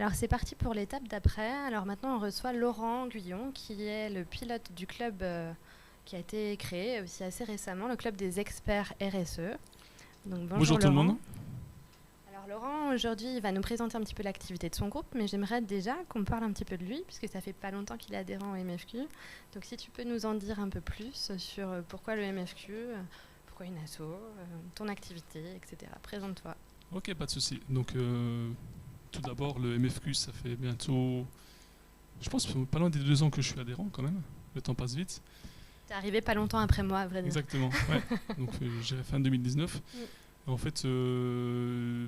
Alors c'est parti pour l'étape d'après. Alors maintenant on reçoit Laurent Guyon qui est le pilote du club qui a été créé aussi assez récemment, le club des experts RSE. Donc Bonjour tout le monde. Alors Laurent aujourd'hui il va nous présenter un petit peu l'activité de son groupe, mais j'aimerais déjà qu'on parle un petit peu de lui puisque ça fait pas longtemps qu'il est adhérent au MFQ. Donc si tu peux nous en dire un peu plus sur pourquoi le MFQ, pourquoi une asso, ton activité, etc. Présente-toi. Ok, pas de souci. Donc tout d'abord, le MFQ, ça fait bientôt, je pense, pas loin des 2 ans que je suis adhérent quand même. Le temps passe vite. T'es arrivé pas longtemps après moi, à vrai dire. Exactement, ouais. Donc j'irai fin 2019. En fait,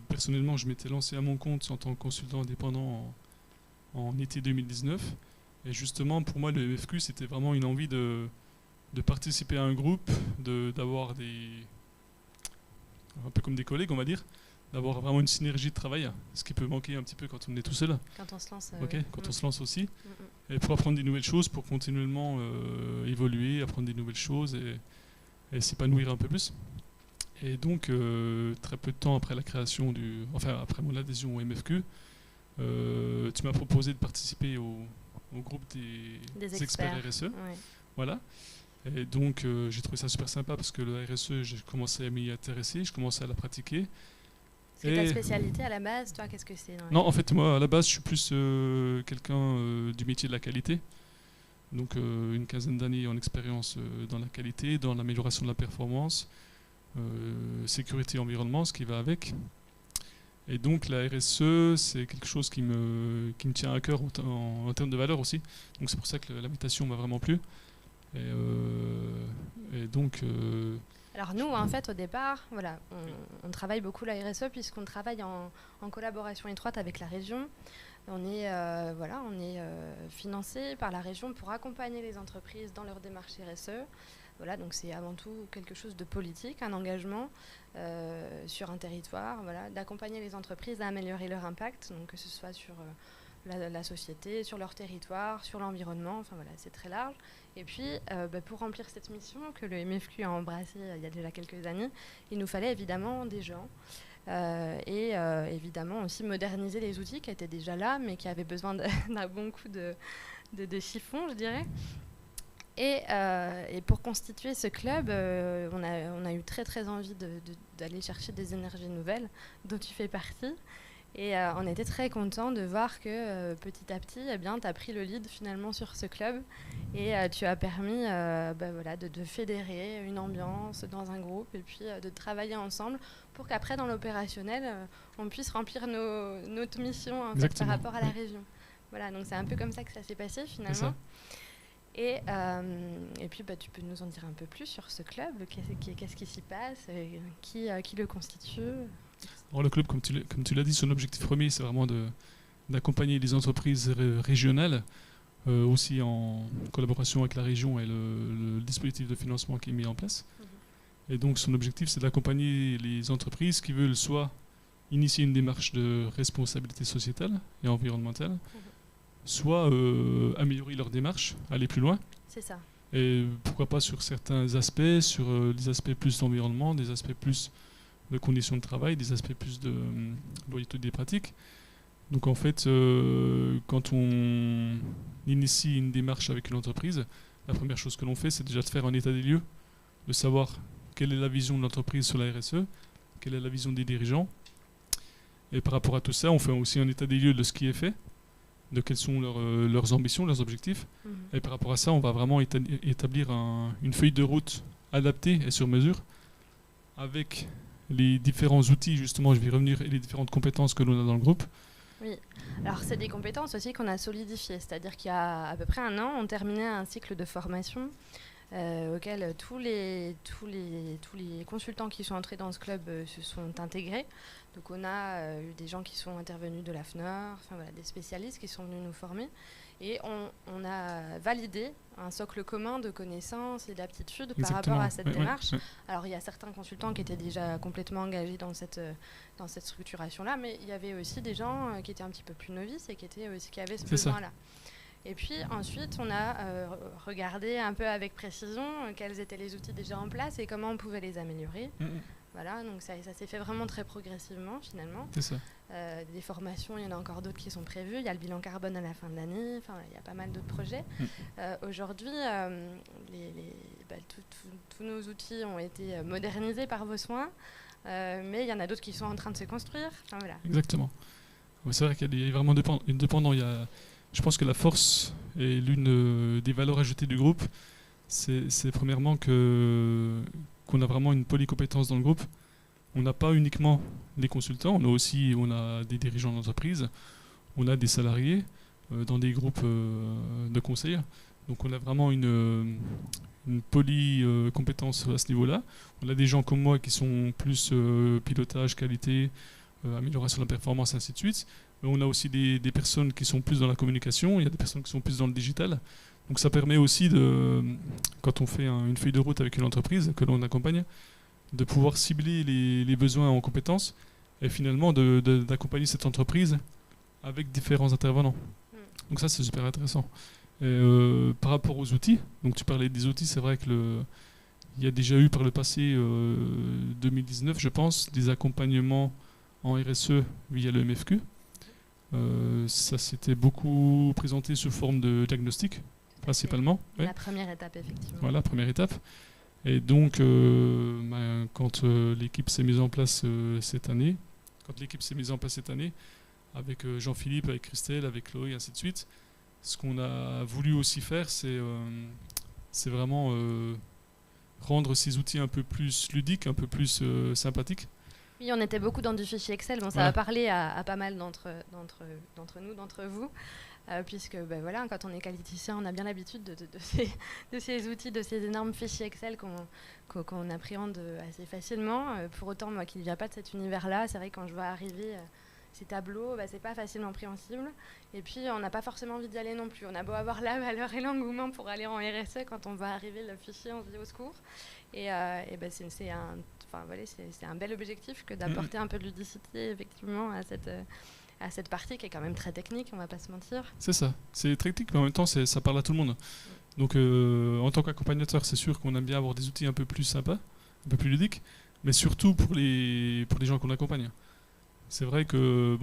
personnellement, je m'étais lancé à mon compte en tant que consultant indépendant en été 2019. Et justement, pour moi, le MFQ, c'était vraiment une envie de participer à un groupe, d'avoir un peu comme des collègues, on va dire, d'avoir vraiment une synergie de travail, ce qui peut manquer un petit peu quand on est tout seul. Quand on se lance. Quand on se lance aussi. Et pour apprendre des nouvelles choses, pour continuellement évoluer, apprendre des nouvelles choses et s'épanouir un peu plus. Et donc, très peu de temps après la création après mon adhésion au MFQ, tu m'as proposé de participer au groupe des experts RSE. Ouais. Voilà. Et donc, j'ai trouvé ça super sympa parce que le RSE, j'ai commencé à m'y intéresser, je commençais à la pratiquer. C'est ta spécialité à la base, toi, qu'est-ce que c'est Non, en fait, moi, à la base, je suis plus quelqu'un du métier de la qualité. Donc, une quinzaine d'années en expérience dans la qualité, dans l'amélioration de la performance, sécurité environnement, ce qui va avec. Et donc, la RSE, c'est quelque chose qui me tient à cœur en termes de valeur aussi. Donc, c'est pour ça que l'invitation m'a vraiment plu. Et donc... Alors nous, en fait, au départ, voilà, on travaille beaucoup la RSE puisqu'on travaille en collaboration étroite avec la région. On est financé par la région pour accompagner les entreprises dans leur démarche RSE. Voilà, donc c'est avant tout quelque chose de politique, un engagement sur un territoire, voilà, d'accompagner les entreprises à améliorer leur impact, donc que ce soit sur la société, sur leur territoire, sur l'environnement, enfin voilà, c'est très large. Et puis, pour remplir cette mission que le MFQ a embrassée il y a déjà quelques années, il nous fallait évidemment des gens et évidemment aussi moderniser les outils qui étaient déjà là, mais qui avaient besoin d'un bon coup de chiffon, je dirais. Et pour constituer ce club, on a eu très très envie d'aller chercher des énergies nouvelles, dont tu fais partie. Et on était très contents de voir que petit à petit, tu as pris le lead finalement sur ce club et tu as permis de fédérer une ambiance dans un groupe et puis de travailler ensemble pour qu'après dans l'opérationnel, on puisse remplir notre mission en fait, par rapport à la région. Voilà, donc c'est un peu comme ça que ça s'est passé finalement. Et puis tu peux nous en dire un peu plus sur ce club, qu'est-ce qui s'y passe, qui le constitue. Alors le club, comme tu l'as dit, son objectif premier, c'est vraiment d'accompagner les entreprises régionales, aussi en collaboration avec la région et le dispositif de financement qui est mis en place. Et donc son objectif, c'est d'accompagner les entreprises qui veulent soit initier une démarche de responsabilité sociétale et environnementale, soit améliorer leur démarche, aller plus loin. C'est ça. Et pourquoi pas sur certains aspects, sur des aspects plus d'environnement, des aspects plus de conditions de travail, des aspects plus de loyauté des pratiques. Donc en fait, quand on initie une démarche avec une entreprise, la première chose que l'on fait, c'est déjà de faire un état des lieux, de savoir quelle est la vision de l'entreprise sur la RSE, quelle est la vision des dirigeants. Et par rapport à tout ça, on fait aussi un état des lieux de ce qui est fait, de quelles sont leurs ambitions, leurs objectifs. Et par rapport à ça, on va vraiment établir une feuille de route adaptée et sur mesure avec les différents outils, justement, je vais y revenir, et les différentes compétences que l'on a dans le groupe. Oui, alors c'est des compétences aussi qu'on a solidifiées, c'est-à-dire qu'il y a à peu près un an, on terminait un cycle de formation auquel tous les consultants qui sont entrés dans ce club se sont intégrés. Donc on a eu des gens qui sont intervenus de l'AFNOR, enfin voilà, des spécialistes qui sont venus nous former. Et on a validé un socle commun de connaissances et d'aptitudes par rapport à cette démarche. Alors il y a certains consultants qui étaient déjà complètement engagés dans cette structuration-là, mais il y avait aussi des gens qui étaient un petit peu plus novices et qui avaient ce besoin-là. Et puis ensuite, on a regardé un peu avec précision quels étaient les outils déjà en place et comment on pouvait les améliorer. Voilà, donc ça s'est fait vraiment très progressivement finalement. C'est ça. Des formations, il y en a encore d'autres qui sont prévues. Il y a le bilan carbone à la fin de l'année. Enfin, il y a pas mal d'autres projets. Aujourd'hui, tous nos outils ont été modernisés par vos soins, mais il y en a d'autres qui sont en train de se construire. Enfin, voilà. Exactement. Ouais, c'est vrai qu'il y a vraiment une dépendance. Je pense que la force est l'une des valeurs ajoutées du groupe. C'est premièrement qu'on a vraiment une polycompétence dans le groupe. On n'a pas uniquement des consultants, on a des dirigeants d'entreprise, on a des salariés dans des groupes de conseil. Donc on a vraiment une polycompétence à ce niveau-là. On a des gens comme moi qui sont plus pilotage, qualité, amélioration de la performance, ainsi de suite. Mais on a aussi des personnes qui sont plus dans la communication, il y a des personnes qui sont plus dans le digital. Donc ça permet aussi, quand on fait une feuille de route avec une entreprise que l'on accompagne, de pouvoir cibler les besoins en compétences et finalement d'accompagner cette entreprise avec différents intervenants. Donc ça, c'est super intéressant. Et, par rapport aux outils, donc tu parlais des outils, c'est vrai que il y a déjà eu par le passé, 2019, je pense, des accompagnements en RSE via le MFQ. Ça s'était beaucoup présenté sous forme de diagnostic, principalement. Ouais. La première étape, effectivement. Voilà, première étape. Et donc, quand l'équipe s'est mise en place cette année, avec Jean-Philippe, avec Christelle, avec Chloé, ainsi de suite, ce qu'on a voulu aussi faire, c'est vraiment rendre ces outils un peu plus ludiques, un peu plus sympathiques. Oui, on était beaucoup dans du fichier Excel. Bon, ça va parler à pas mal d'entre vous. Puisque voilà, quand on est qualiticien, on a bien l'habitude de ces outils, de ces énormes fichiers Excel qu'on appréhende assez facilement. Pour autant, moi qui ne viens pas de cet univers-là, c'est vrai que quand je vois arriver ces tableaux, c'est pas facilement compréhensible. Et puis, on n'a pas forcément envie d'y aller non plus. On a beau avoir la valeur et l'engouement pour aller en RSE, quand on va arriver le fichier, on se dit au secours. Et c'est un bel objectif que d'apporter un peu de ludicité, effectivement, à cette partie qui est quand même très technique, on va pas se mentir. C'est ça, c'est très technique, mais en même temps, ça parle à tout le monde. Donc, en tant qu'accompagnateur, c'est sûr qu'on aime bien avoir des outils un peu plus sympas, un peu plus ludiques, mais surtout pour les gens qu'on accompagne. C'est vrai que,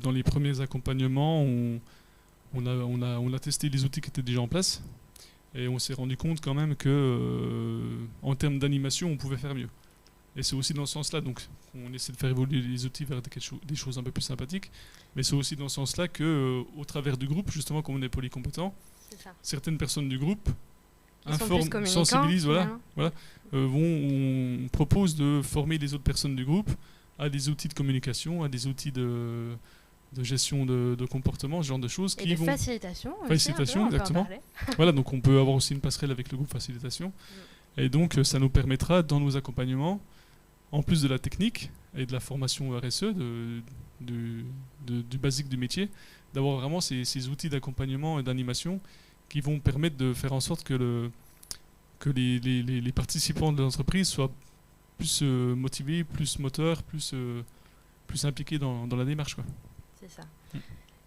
dans les premiers accompagnements, on a testé les outils qui étaient déjà en place, et on s'est rendu compte quand même que, en termes d'animation, on pouvait faire mieux. Et c'est aussi dans ce sens-là, donc on essaie de faire évoluer les outils vers des choses un peu plus sympathiques, mais c'est aussi dans ce sens-là que, au travers du groupe, justement, comme on est polycompétent, certaines personnes du groupe informent, sensibilisent, on propose de former les autres personnes du groupe à des outils de communication, à des outils de gestion de comportement, ce genre de choses. Et de facilitation. Facilitation, exactement. Voilà, donc on peut avoir aussi une passerelle avec le groupe facilitation. Et donc ça nous permettra, dans nos accompagnements, en plus de la technique et de la formation RSE, du basique du métier, d'avoir vraiment ces outils d'accompagnement et d'animation qui vont permettre de faire en sorte que les participants de l'entreprise soient plus motivés, plus moteurs, plus impliqués dans la démarche, quoi. C'est ça.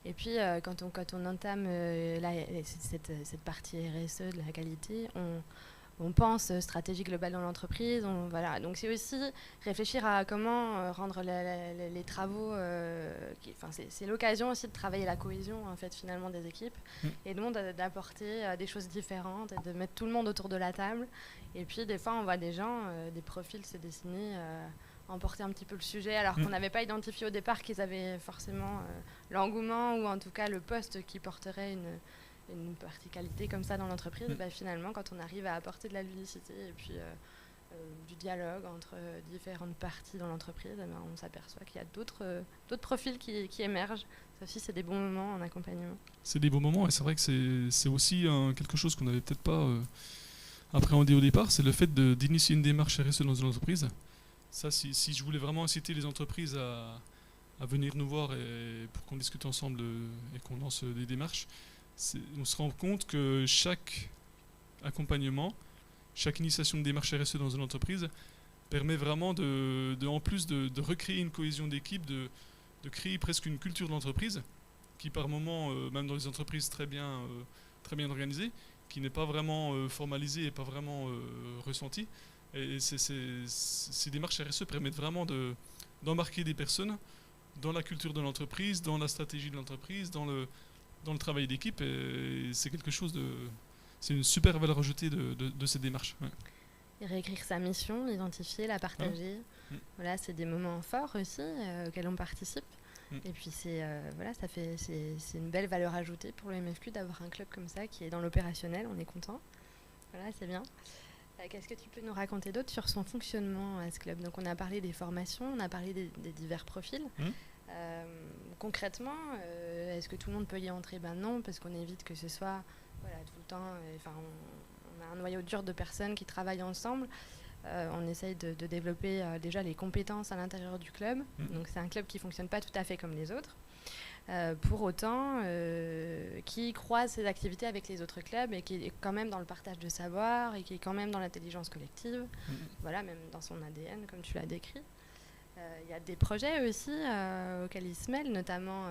Et puis, quand on entame cette partie RSE de la qualité, on pense stratégie globale dans l'entreprise. Voilà. Donc c'est aussi réfléchir à comment rendre les travaux... c'est l'occasion aussi de travailler la cohésion en fait, finalement, des équipes et donc d'apporter des choses différentes et de mettre tout le monde autour de la table. Et puis des fois on voit des gens, des profils se dessiner, emporter un petit peu le sujet alors qu'on n'avait pas identifié au départ qu'ils avaient forcément l'engouement ou en tout cas le poste qui porterait une partie qualité comme ça dans l'entreprise. Finalement, quand on arrive à apporter de la ludicité et puis du dialogue entre différentes parties dans l'entreprise, on s'aperçoit qu'il y a d'autres profils qui émergent. Ça aussi, c'est des bons moments en accompagnement. C'est des bons moments et c'est vrai que c'est aussi quelque chose qu'on n'avait peut-être pas appréhendé au départ, c'est le fait d'initier une démarche RSE dans une entreprise. Ça, si je voulais vraiment inciter les entreprises à venir nous voir pour qu'on discute ensemble et qu'on lance des démarches, on se rend compte que chaque accompagnement, chaque initiation de démarche RSE dans une entreprise permet vraiment en plus de recréer une cohésion d'équipe, de créer presque une culture d'entreprise qui par moment, même dans les entreprises très bien organisées, qui n'est pas vraiment formalisée et pas vraiment ressentie. Et ces démarches RSE permettent vraiment d'embarquer des personnes dans la culture de l'entreprise, dans la stratégie de l'entreprise, dans le travail d'équipe. Et c'est quelque chose de... C'est une super valeur ajoutée de cette démarche. Ouais. Et réécrire sa mission, l'identifier, la partager. Voilà, c'est des moments forts aussi auxquels on participe. Et puis c'est une belle valeur ajoutée pour le MFQ d'avoir un club comme ça qui est dans l'opérationnel. On est content. Voilà, c'est bien. Qu'est-ce que tu peux nous raconter d'autre sur son fonctionnement à ce club? Donc on a parlé des formations, on a parlé des divers profils. Concrètement, est-ce que tout le monde peut y entrer? Ben non, parce qu'on évite que ce soit tout le temps. On a un noyau dur de personnes qui travaillent ensemble. On essaye de développer déjà les compétences à l'intérieur du club. Donc c'est un club qui ne fonctionne pas tout à fait comme les autres. Pour autant, qui croise ses activités avec les autres clubs et qui est quand même dans le partage de savoir et qui est quand même dans l'intelligence collective. Voilà, même dans son ADN, comme tu l'as décrit. Il y a des projets aussi auxquels ils se mêlent, notamment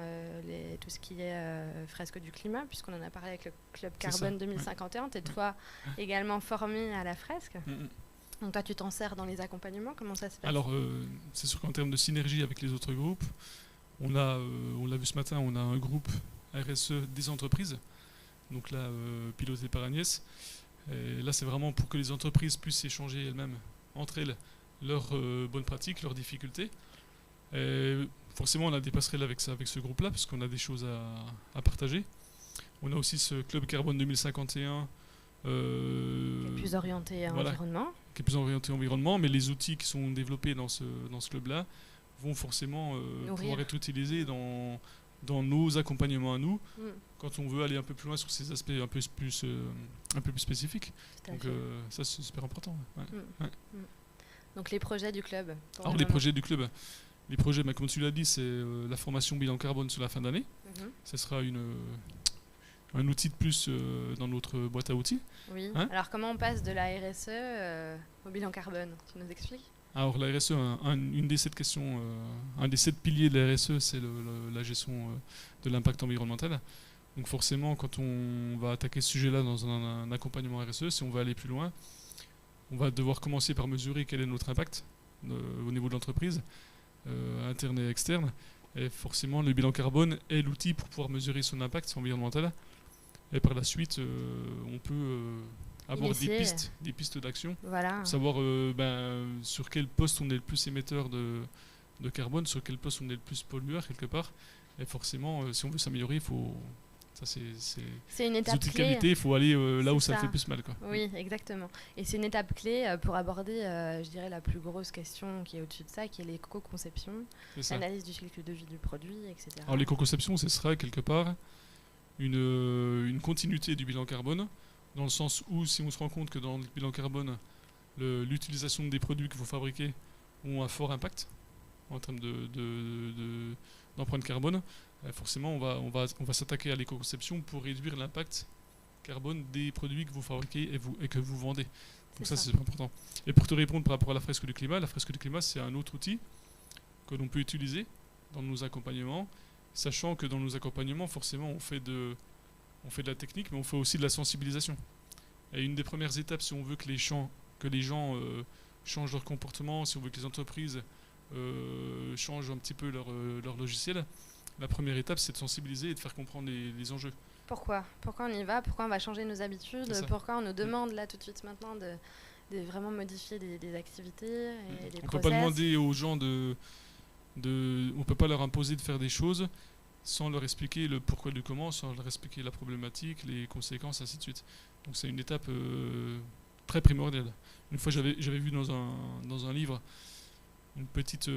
tout ce qui est fresque du climat, puisqu'on en a parlé avec le Club Carbone 2051. Tu es toi également formé à la fresque. Donc toi, tu t'en sers dans les accompagnements. Comment ça se passe? Alors, c'est sûr qu'en termes de synergie avec les autres groupes, on l'a vu ce matin, on a un groupe RSE des entreprises, donc là, piloté par Agnès. Et là, c'est vraiment pour que les entreprises puissent échanger elles-mêmes, entre elles, leurs bonnes pratiques, leurs difficultés. Et forcément, on a des passerelles avec ce groupe-là, parce qu'on a des choses à partager. On a aussi ce Club Carbone 2051. Qui est plus orienté environnement. Qui est plus orienté environnement, mais les outils qui sont développés dans ce club-là vont forcément pouvoir être utilisés dans nos accompagnements à nous, quand on veut aller un peu plus loin sur ces aspects un peu plus spécifiques. Donc ça, c'est super important. Donc les projets du club. Alors les projets du club, comme tu l'as dit, c'est la formation bilan carbone sur la fin d'année. Ce sera un outil de plus dans notre boîte à outils. Oui. Alors comment on passe de la RSE au bilan carbone? Tu nous expliques? Alors la RSE, une des 7 questions, un des 7 piliers de la RSE, c'est la gestion de l'impact environnemental. Donc forcément, quand on va attaquer ce sujet-là dans un accompagnement RSE, si on veut aller plus loin, on va devoir commencer par mesurer quel est notre impact au niveau de l'entreprise, interne et externe. Et forcément, le bilan carbone est l'outil pour pouvoir mesurer son impact environnemental. Et par la suite, on peut avoir des pistes d'action, savoir sur quel poste on est le plus émetteur de carbone, sur quel poste on est le plus pollueur quelque part. Et forcément, si on veut s'améliorer, il faut... Ça, c'est une étape outils de clé. Qualité, il faut aller là où ça fait le plus mal, quoi. Oui, exactement. Et c'est une étape clé pour aborder, je dirais, la plus grosse question qui est au-dessus de ça, qui est l'éco-conception, l'analyse du cycle de vie du produit, etc. Alors l'éco-conception, ce sera quelque part une continuité du bilan carbone, dans le sens où si on se rend compte que dans le bilan carbone, l'utilisation des produits que vous fabriquez ont un fort impact en termes d'empreinte carbone, forcément on va s'attaquer à l'éco-conception pour réduire l'impact carbone des produits que vous fabriquez et que vous vendez. Donc ça c'est important. Et pour te répondre par rapport à la fresque du climat, c'est un autre outil que l'on peut utiliser dans nos accompagnements, sachant que dans nos accompagnements, forcément, on fait de la technique, mais on fait aussi de la sensibilisation. Et une des premières étapes, si on veut que les gens changent leur comportement, si on veut que les entreprises changent un petit peu leur logiciel, la première étape, c'est de sensibiliser et de faire comprendre les enjeux. Pourquoi on y va? Pourquoi on va changer nos habitudes? Pourquoi on nous demande là tout de suite maintenant de vraiment modifier des activités et des process? On ne peut pas demander aux gens on peut pas leur imposer de faire des choses sans leur expliquer le pourquoi du comment, sans leur expliquer la problématique, les conséquences, ainsi de suite. Donc c'est une étape très primordiale. Une fois, j'avais vu dans un livre une petite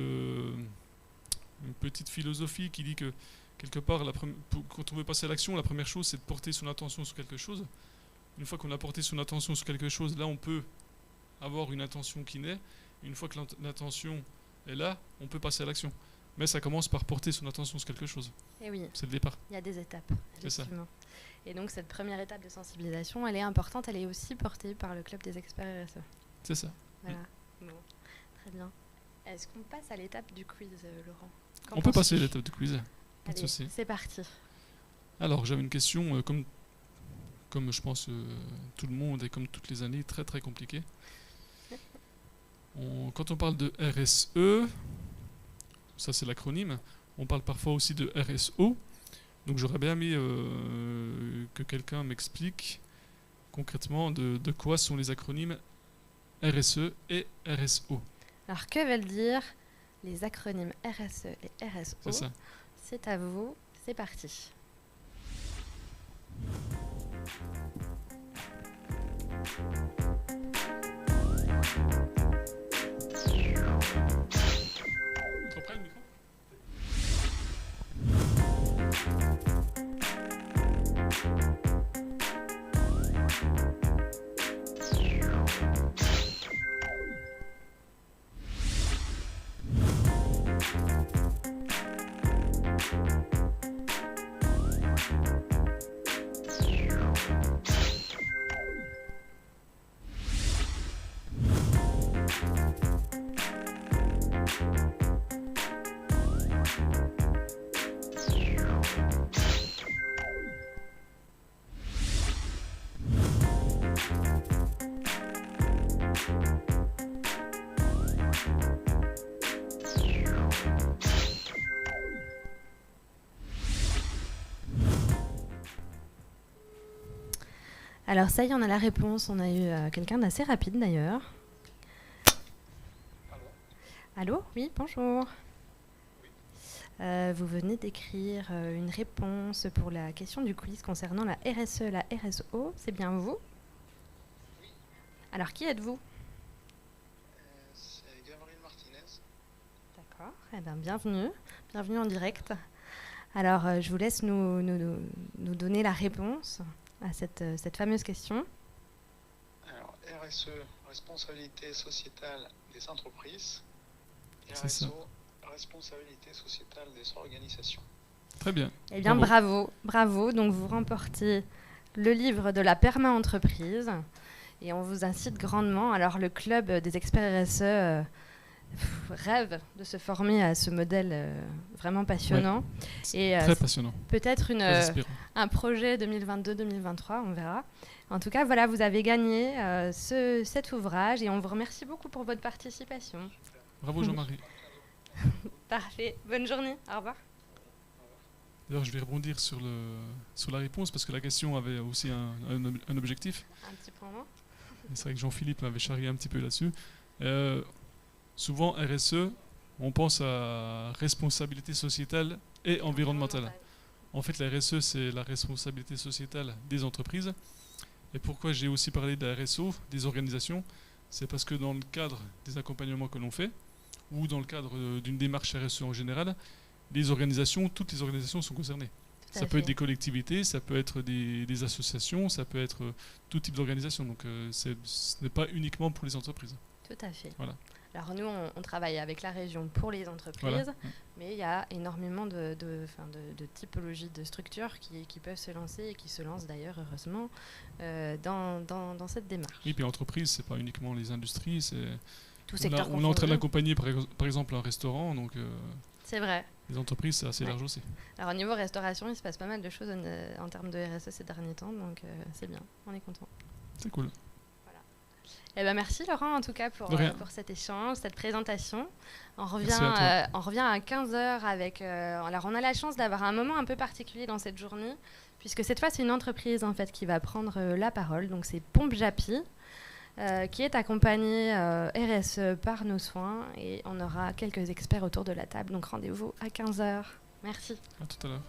philosophie qui dit que quelque part, quand on veut passer à l'action, la première chose, c'est de porter son attention sur quelque chose. Une fois qu'on a porté son attention sur quelque chose, là, on peut avoir une intention qui naît. Une fois que l'intention est là, on peut passer à l'action. Mais ça commence par porter son attention sur quelque chose. Et oui, c'est le départ. Il y a des étapes, effectivement. Et donc, cette première étape de sensibilisation, elle est importante. Elle est aussi portée par le Club des experts RSE. C'est ça. Voilà. Bon, très bien. Est-ce qu'on passe à l'étape du quiz, Laurent? On peut passer à l'étape du quiz. Allez, c'est parti. Alors, j'avais une question, comme je pense tout le monde et comme toutes les années, très très compliquée. Quand on parle de RSE, ça c'est l'acronyme, On parle parfois aussi de RSO. Donc j'aurais bien aimé que quelqu'un m'explique concrètement de quoi sont les acronymes RSE et RSO. Alors, que veulent dire les acronymes RSE et RSO? C'est ça. C'est à vous, c'est parti. T'en prends le micro ? Alors ça y est, on a la réponse. On a eu quelqu'un d'assez rapide d'ailleurs. Allô? Oui, bonjour. Vous venez d'écrire une réponse pour la question du quiz concernant la RSE et la RSO. C'est bien vous? Oui. Alors, qui êtes-vous? C'est Gabriel Martinez. D'accord. Eh bien, bienvenue. Bienvenue en direct. Alors, je vous laisse nous donner la réponse à cette fameuse question. Alors, RSE, responsabilité sociétale des entreprises. C'est ça. RSO, responsabilité sociétale des organisations. Très bien. Eh bien, bravo. Donc, vous remportez le livre de la perma-entreprise et on vous incite grandement. Alors, le club des experts RSE rêve de se former à ce modèle vraiment passionnant. Ouais. Et très passionnant. Peut-être un projet 2022-2023, on verra. En tout cas, voilà, vous avez gagné cet ouvrage et on vous remercie beaucoup pour votre participation. Bravo Jean-Marie. Parfait. Bonne journée. Au revoir. D'ailleurs, je vais rebondir sur la réponse parce que la question avait aussi un objectif. Un petit point mort. C'est vrai que Jean-Philippe m'avait charrié un petit peu là-dessus. Souvent, RSE, on pense à responsabilité sociétale et environnementale. En fait, la RSE, c'est la responsabilité sociétale des entreprises. Et pourquoi j'ai aussi parlé de la RSO, des organisations, c'est parce que dans le cadre des accompagnements que l'on fait, ou dans le cadre d'une démarche RSE en général, toutes les organisations sont concernées. Ça peut être des collectivités, ça peut être des associations, ça peut être tout type d'organisation. Donc ce n'est pas uniquement pour les entreprises. Tout à fait. Voilà. Alors nous, on travaille avec la région pour les entreprises, voilà. Mais il y a énormément de typologies de structures qui peuvent se lancer et qui se lancent d'ailleurs, heureusement, dans cette démarche. Oui, puis entreprise, c'est pas uniquement les industries, c'est... Tout secteur confondu. On est en train d'accompagner par exemple un restaurant, donc... c'est vrai. Les entreprises, c'est assez large aussi. Alors au niveau restauration, il se passe pas mal de choses en termes de RSE ces derniers temps, donc c'est bien, on est content. C'est cool. Voilà. Eh ben, merci Laurent en tout cas pour cet échange, cette présentation. On revient à 15h avec... alors on a la chance d'avoir un moment un peu particulier dans cette journée, puisque cette fois c'est une entreprise en fait qui va prendre la parole, donc c'est Pompe Japi. Qui est accompagné RSE par nos soins et on aura quelques experts autour de la table, donc rendez-vous à 15h. Merci. À tout à l'heure.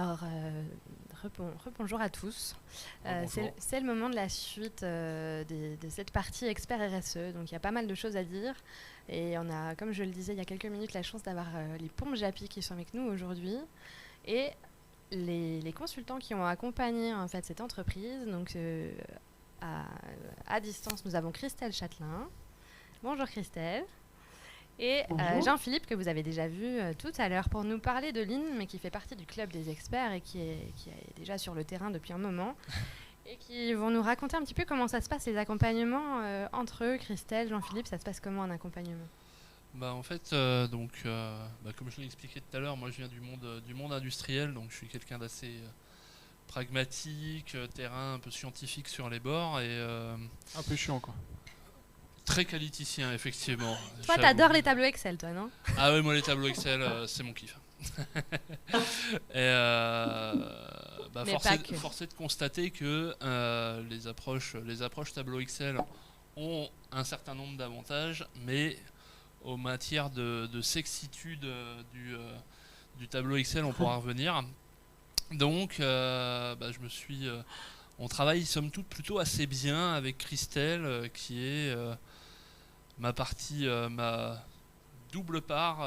Alors, rebonjour à tous. Bonjour. C'est le moment de la suite de cette partie expert RSE. Donc, il y a pas mal de choses à dire. Et on a, comme je le disais il y a quelques minutes, la chance d'avoir les pompes JAPI qui sont avec nous aujourd'hui. Et les consultants qui ont accompagné en fait, cette entreprise. Donc, à distance, nous avons Christelle Châtelain. Bonjour Christelle. Et Bonjour. Jean-Philippe, que vous avez déjà vu tout à l'heure, pour nous parler de Lean, mais qui fait partie du club des experts et qui est déjà sur le terrain depuis un moment, et qui vont nous raconter un petit peu comment ça se passe, les accompagnements entre eux. Christelle, Jean-Philippe, ça se passe comment un accompagnement? En fait, comme je l'ai expliqué tout à l'heure, moi je viens du monde industriel, donc je suis quelqu'un d'assez pragmatique, terrain un peu scientifique sur les bords et Un peu chiant, quoi. très qualiticien, effectivement. Toi, j'avoue. t'adores les tableaux Excel, toi, non? Ah ouais, moi les tableaux Excel, c'est mon kiff. Et Mais pas que. force est de constater que les approches tableau Excel ont un certain nombre d'avantages, mais en matière de sexitude du tableau Excel, on pourra revenir. Donc, on travaille somme toute plutôt assez bien avec Christelle, qui est ma double part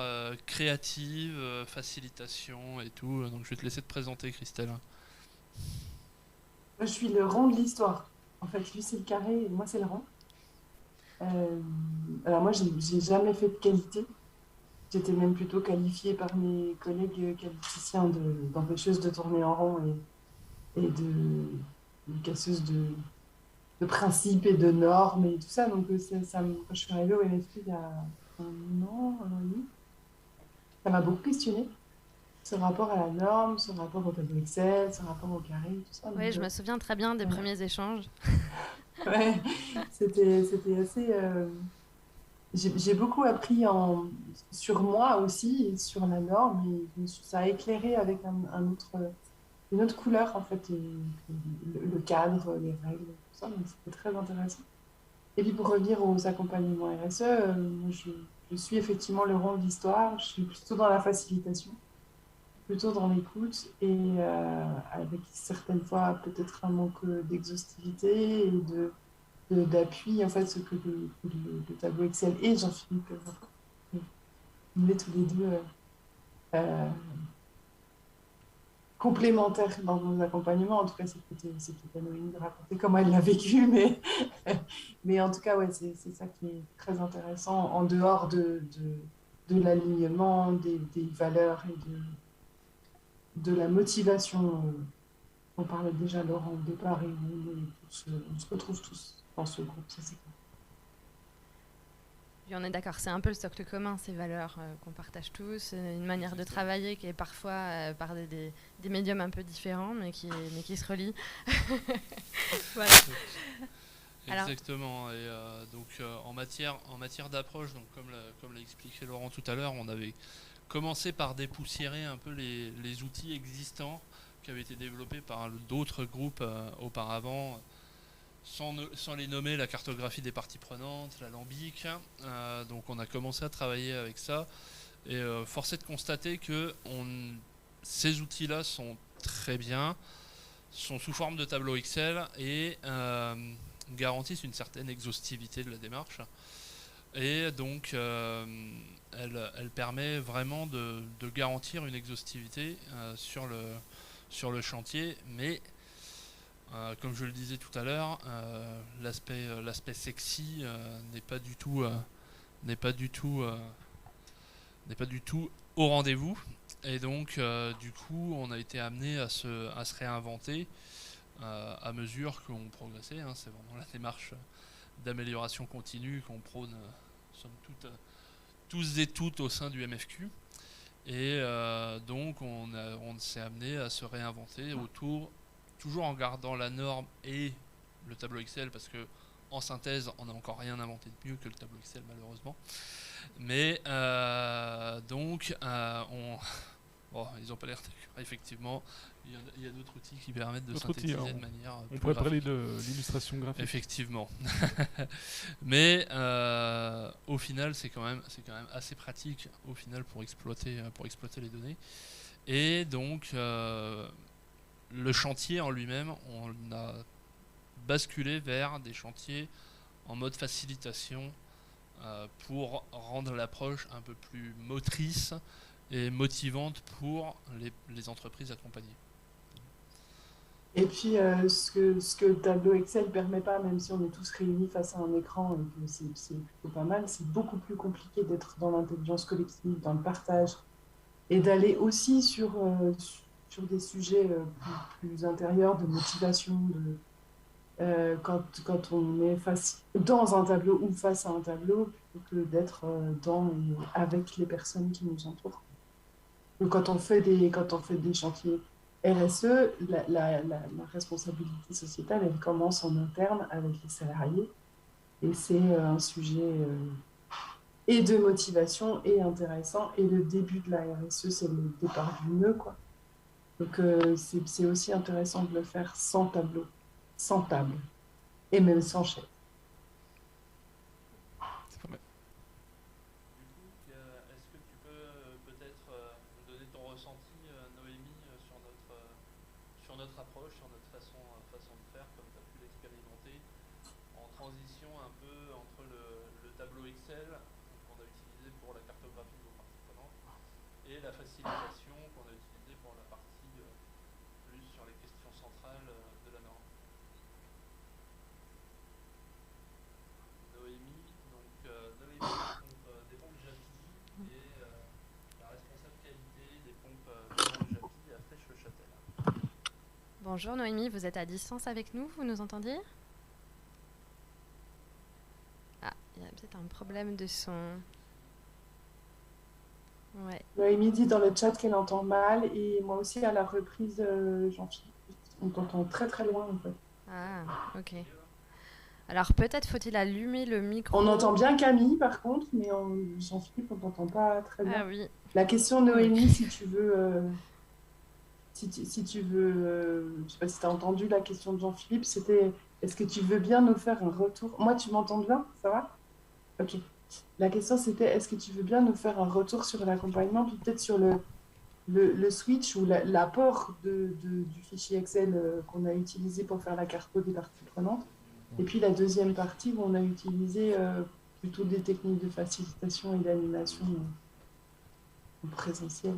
créative, facilitation et tout. Donc, je vais te laisser te présenter, Christelle. Moi, je suis le rond de l'histoire. En fait, lui, c'est le carré et moi, c'est le rond. Alors moi, j'ai jamais fait de qualité. J'étais même plutôt qualifiée par mes collègues qualiticiens d'empêcheuse de tourner en rond et de casseuse de principes et de normes et tout ça. Donc, quand je suis arrivée au MFP il y a un an et demi, ça m'a beaucoup questionné. Ce rapport à la norme, ce rapport au tableau Excel, ce rapport au carré, tout ça. Oui, Donc, je me souviens très bien des ouais. premiers échanges. Ouais, c'était assez. J'ai beaucoup appris sur moi aussi et sur la norme et ça a éclairé avec une autre couleur en fait, le cadre, les règles, tout ça. Donc c'était très intéressant. Et puis pour revenir aux accompagnements RSE, moi, je suis effectivement le rond de l'histoire. Je suis plutôt dans la facilitation, plutôt dans l'écoute et avec certaines fois peut-être un manque d'exhaustivité et d'appui, en fait, ce que le tableau Excel et Jean-Philippe, on est tous les deux euh, complémentaires dans nos accompagnements. En tout cas, c'était à Noémie de raconter comment elle l'a vécu, mais en tout cas, ouais, c'est ça qui est très intéressant en dehors de l'alignement, des valeurs et de la motivation. On parlait déjà, Laurent, au départ, et on se retrouve tous dans ce groupe, ça c'est clair. Puis on est d'accord, c'est un peu le socle commun, ces valeurs qu'on partage tous, une manière de travailler qui est parfois par des médiums un peu différents, mais qui se relient. Voilà. Alors- Exactement. Et en matière d'approche, donc comme l'a expliqué Laurent tout à l'heure, on avait commencé par dépoussiérer un peu les outils existants qui avaient été développés par d'autres groupes auparavant, sans les nommer, la cartographie des parties prenantes, l'alambic. Donc on a commencé à travailler avec ça. Et force est de constater que ces outils-là sont très bien, sont sous forme de tableau Excel et garantissent une certaine exhaustivité de la démarche. Et donc elle permet vraiment de garantir une exhaustivité sur le chantier, mais comme je le disais tout à l'heure, l'aspect sexy n'est pas du tout au rendez-vous. Et donc du coup on a été amené à se réinventer à mesure qu'on progressait. C'est vraiment la démarche d'amélioration continue qu'on prône somme toute, tous et toutes au sein du MFQ. Et donc on s'est amené à se réinventer autour, toujours en gardant la norme et le tableau Excel, parce que en synthèse on n'a encore rien inventé de mieux que le tableau Excel malheureusement. Mais ils n'ont pas l'air d'accord, effectivement. Il y a d'autres outils qui permettent de synthétiser de manière On plus pourrait parler graphique. de l'illustration graphique. Effectivement. Mais au final, c'est quand même assez pratique au final pour exploiter les données. Et donc, le chantier en lui-même, on a basculé vers des chantiers en mode facilitation pour rendre l'approche un peu plus motrice et motivante pour les entreprises accompagnées. Et puis, ce que le tableau Excel ne permet pas, même si on est tous réunis face à un écran, et que c'est plutôt pas mal, c'est beaucoup plus compliqué d'être dans l'intelligence collective, dans le partage, et d'aller aussi sur des sujets plus intérieurs, de motivation, quand on est dans un tableau ou face à un tableau, plutôt que d'être dans et avec les personnes qui nous entourent. Donc, quand on fait des chantiers RSE, la responsabilité sociétale, elle commence en interne avec les salariés. Et c'est un sujet et de motivation et intéressant. Et le début de la RSE, c'est le départ du nœud, quoi. Donc, c'est aussi intéressant de le faire sans tableau, sans table et même sans chef. C'est pas mal. Est-ce que tu peux peut-être nous donner ton ressenti, Noémie, sur notre approche, sur notre façon de faire, comme tu as pu l'expérimenter, en transition un peu entre le tableau Excel qu'on a utilisé pour la cartographie de vos parties prenantes et la facilitation qu'on a utilisée pour la partie plus sur les questions centrales de la norme. Noémie, Noémie des pompes Japy et la responsable qualité des pompes Japy à Flèche-le-Châtel. Bonjour Noémie, vous êtes à distance avec nous, vous nous entendez? Ah, il y a peut-être un problème de son. Ouais. Noémie dit dans le chat qu'elle entend mal et moi aussi à la reprise, Jean-Philippe, on t'entend très très loin en fait. Ah, ok. Alors peut-être faut-il allumer le micro. On entend bien Camille par contre, mais Jean-Philippe, on t'entend pas très bien. Ah oui. La question Noémie, si tu veux, si tu veux, je sais pas si tu as entendu la question de Jean-Philippe, c'était est-ce que tu veux bien nous faire un retour? Moi, tu m'entends bien? Ça va? Ok. La question c'était est-ce que tu veux bien nous faire un retour sur l'accompagnement, puis peut-être sur le switch ou l'apport du fichier Excel qu'on a utilisé pour faire la carto des parties prenantes. Et puis la deuxième partie où on a utilisé plutôt des techniques de facilitation et d'animation en présentiel.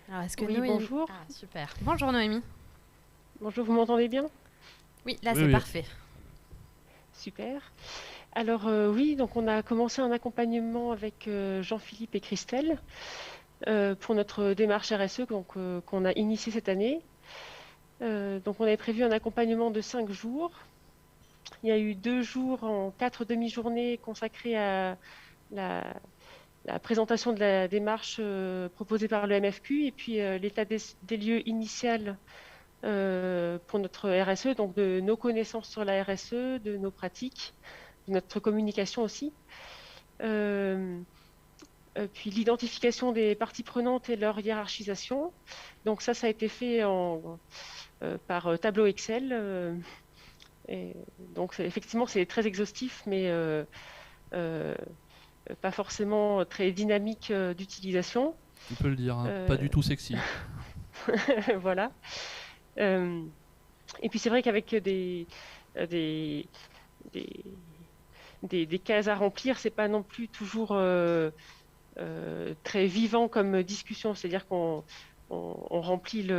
Alors est-ce que Oui, Noémie... bonjour. Ah, super. Bonjour Noémie. Bonjour, vous m'entendez bien? Oui, là Oui, c'est oui. parfait. Super. Alors oui, donc on a commencé un accompagnement avec Jean-Philippe et Christelle pour notre démarche RSE qu'on a initiée cette année. Donc on avait prévu un accompagnement de 5 jours. Il y a eu 2 jours en 4 demi-journées consacrés à la présentation de la démarche proposée par le MFQ et puis l'état des lieux initial pour notre RSE, donc de nos connaissances sur la RSE, de nos pratiques, de notre communication aussi. Puis l'identification des parties prenantes et leur hiérarchisation. Donc ça a été fait par tableau Excel. Et donc effectivement, c'est très exhaustif, mais pas forcément très dynamique d'utilisation. Tu peux le dire, hein, pas du tout sexy. Voilà. Et puis c'est vrai qu'avec des cases à remplir, c'est pas non plus toujours très vivant comme discussion. C'est-à-dire qu'on remplit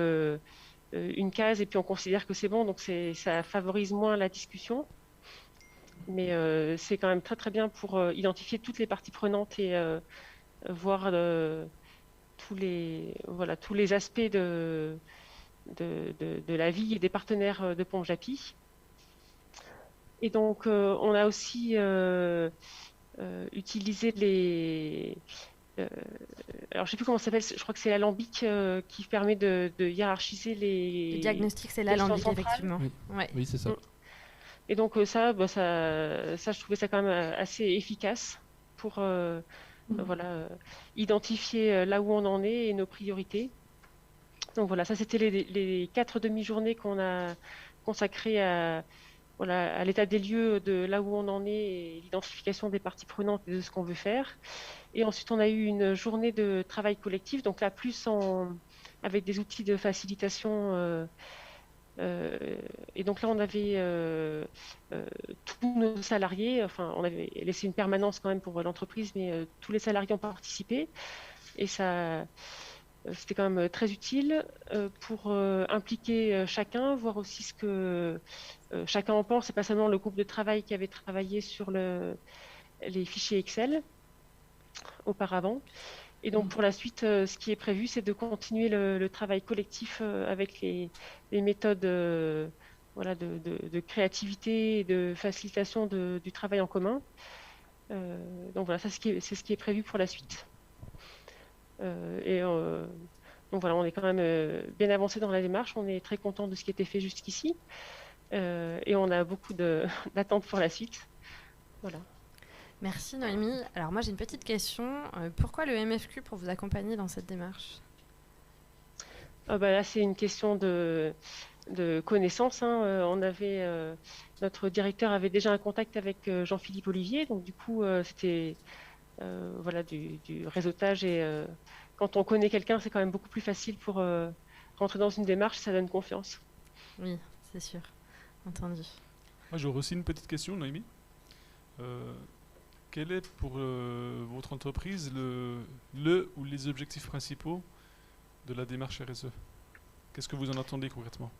une case et puis on considère que c'est bon, donc ça favorise moins la discussion. Mais c'est quand même très très bien pour identifier toutes les parties prenantes et voir tous les aspects de la vie et des partenaires de Pompes Japy. Et donc, on a aussi utilisé alors, je ne sais plus comment ça s'appelle, je crois que c'est l'alambic qui permet de hiérarchiser les... Le diagnostic, c'est questions l'alambic, centrales. effectivement. Oui. Ouais. Oui, c'est ça. Et donc, ça, je trouvais ça quand même assez efficace pour identifier là où on en est et nos priorités. Donc voilà, ça c'était les 4 demi-journées qu'on a consacrées à voilà, à l'état des lieux de là où on en est et l'identification des parties prenantes et de ce qu'on veut faire. Et ensuite, on a eu une journée de travail collectif, donc là, avec des outils de facilitation. Et donc là, on avait tous nos salariés, enfin, on avait laissé une permanence quand même pour l'entreprise, mais tous les salariés ont participé. Et ça, c'était quand même très utile pour impliquer chacun, voir aussi ce que chacun en pense, et pas seulement le groupe de travail qui avait travaillé sur les fichiers Excel auparavant. Et donc pour la suite, ce qui est prévu, c'est de continuer le travail collectif avec les méthodes voilà, de créativité et de facilitation du travail en commun. Donc voilà, c'est ce qui est prévu pour la suite. Donc voilà, on est quand même bien avancé dans la démarche. On est très content de ce qui a été fait jusqu'ici. Et on a beaucoup d'attentes pour la suite. Voilà. Merci Noémie. Alors moi j'ai une petite question. Pourquoi le MFQ pour vous accompagner dans cette démarche? Là c'est une question de connaissance. Notre directeur avait déjà un contact avec Jean-Philippe Olivier. Donc du coup c'était voilà, du réseautage. Et quand on connaît quelqu'un, c'est quand même beaucoup plus facile pour rentrer dans une démarche. Ça donne confiance. Oui, c'est sûr. Entendu. Moi j'aurais aussi une petite question, Noémie. Quel est pour votre entreprise le ou les objectifs principaux de la démarche RSE? Qu'est-ce que vous en attendez concrètement?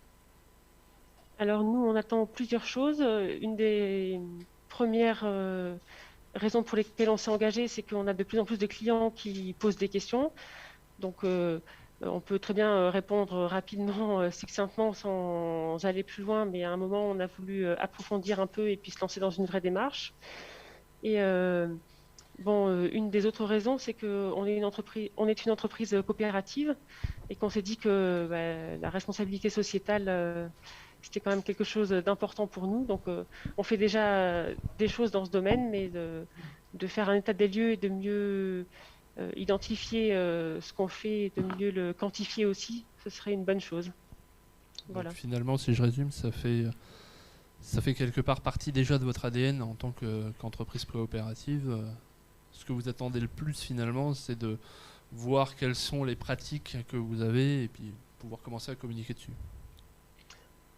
Alors nous, on attend plusieurs choses. Une des premières raisons pour lesquelles on s'est engagé, c'est qu'on a de plus en plus de clients qui posent des questions. Donc on peut très bien répondre rapidement, succinctement, sans aller plus loin, mais à un moment, on a voulu approfondir un peu et puis se lancer dans une vraie démarche. Et une des autres raisons, c'est qu'on est une entreprise coopérative et qu'on s'est dit que la responsabilité sociétale, c'était quand même quelque chose d'important pour nous. Donc, on fait déjà des choses dans ce domaine, mais de faire un état des lieux et de mieux identifier ce qu'on fait et de mieux le quantifier aussi, ce serait une bonne chose. Voilà. Donc, finalement, si je résume, ça fait quelque part partie déjà de votre ADN en tant qu'entreprise coopérative. Ce que vous attendez le plus finalement, c'est de voir quelles sont les pratiques que vous avez et puis pouvoir commencer à communiquer dessus.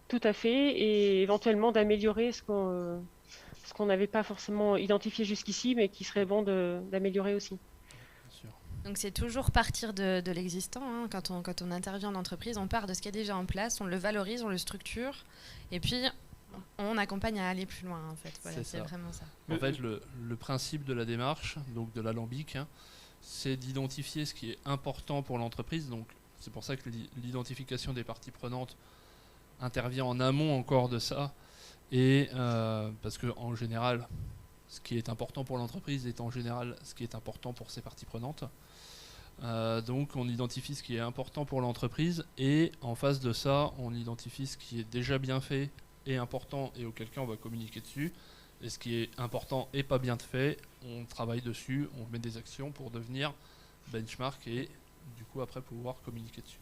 Tout à fait, et éventuellement d'améliorer ce qu'on n'avait pas forcément identifié jusqu'ici, mais qui serait bon d'améliorer aussi. Bien sûr. Donc c'est toujours partir de l'existant. Hein. Quand on intervient en entreprise, on part de ce qui est déjà en place, on le valorise, on le structure, et puis on accompagne à aller plus loin, en fait. Voilà, c'est vraiment ça. En fait, le principe de la démarche, donc de l'alambic, c'est d'identifier ce qui est important pour l'entreprise. Donc, c'est pour ça que l'identification des parties prenantes intervient en amont encore de ça. Et parce que en général, ce qui est important pour l'entreprise est en général ce qui est important pour ses parties prenantes. Donc, on identifie ce qui est important pour l'entreprise et en face de ça, on identifie ce qui est déjà bien fait et important et auquel cas on va communiquer dessus, et ce qui est important et pas bien fait, on travaille dessus, on met des actions pour devenir benchmark et du coup après pouvoir communiquer dessus.